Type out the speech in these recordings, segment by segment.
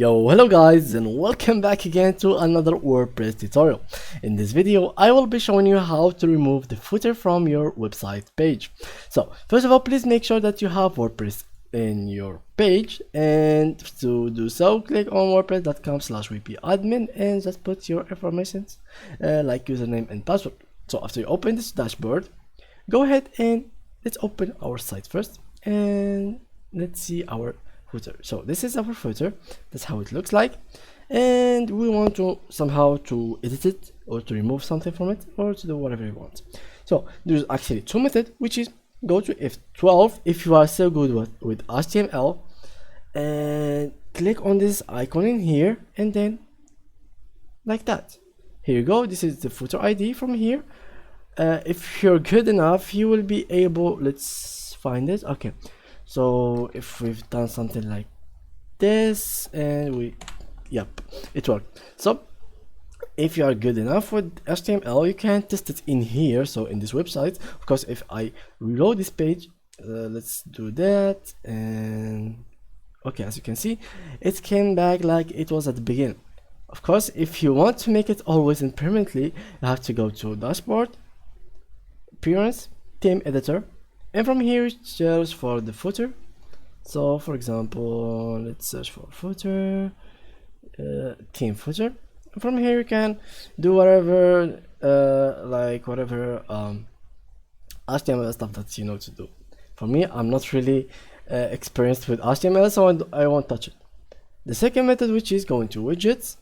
Hello guys, and welcome back again to another WordPress tutorial. In this video, I will be showing you how to remove the footer from your website page. So, first of all, please make sure that you have WordPress in your page, and to do so, click on wordpress.com/wp-admin and just put your information like username and password. So after you open this dashboard, go ahead and let's open our site first, and let's see our footer. So this is our footer. That's how it looks like, and we want to somehow to edit it or to remove something from it or to do whatever you want. So there's actually two methods, which is go to F12 if you are so good with HTML, and click on this icon in here, and then like that. Here you go. This is the footer ID from here. If you're good enough, you will be able, let's find it. Okay, so if we've done something like this and yep, it worked. So if you are good enough with HTML, you can test it in here. So in this website, of course, if I reload this page, let's do that, and okay, as you can see, it came back like it was at the beginning. Of course, if you want to make it always and permanently, you have to go to dashboard, appearance, theme editor, and from here search for the footer. So for example, let's search for footer, theme footer. And from here you can do whatever HTML stuff that you know to do. For me, I'm not really experienced with HTML, so I won't touch it. The second method, which is going to widgets,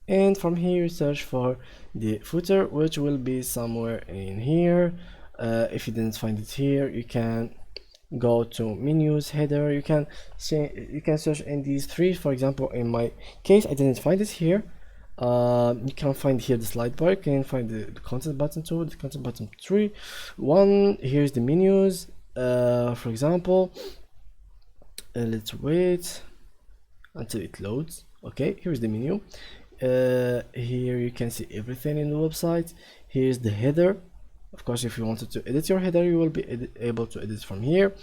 and from here you search for the footer, which will be somewhere in here. If you didn't find it here, you can go to menus, header. You can search in these three. For example, in my case, I didn't find it here. You can find here the slide bar. You can find the content button 2, the content button 3, 1. Here's the menus. For example, let's wait until it loads. Okay, here's the menu. Here you can see everything in the website. Here's the header. Of course, if you wanted to edit your header, you will be able to edit from here.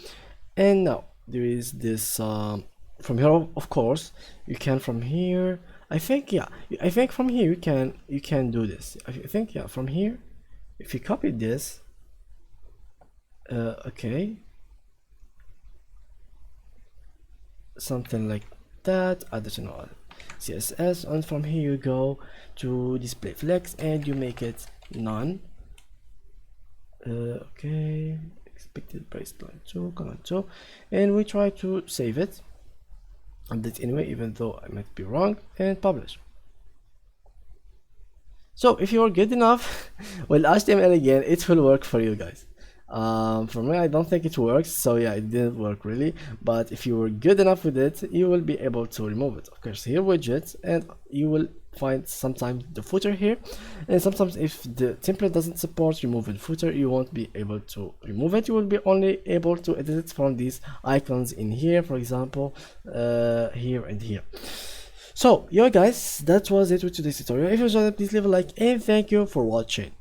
And now there is this from here. Of course, you can from here. I think from here you can do this. I think from here, if you copy this, okay, something like that, additional CSS, and from here you go to display flex and you make it none. Okay, expected price line 2, comment 2, and we try to save it, update anyway, even though I might be wrong, and publish. So if you are good enough with HTML again, it will work for you guys. For me, I don't think it works, so yeah, it didn't work really. But if you were good enough with it, you will be able to remove it. Of course, here widgets, and you will find sometimes the footer here, and sometimes if the template doesn't support removing footer, you won't be able to remove it. You will be only able to edit it from these icons in here, for example, here and here. So yeah guys, that was it with today's tutorial. If you enjoyed it, please leave a like, and thank you for watching.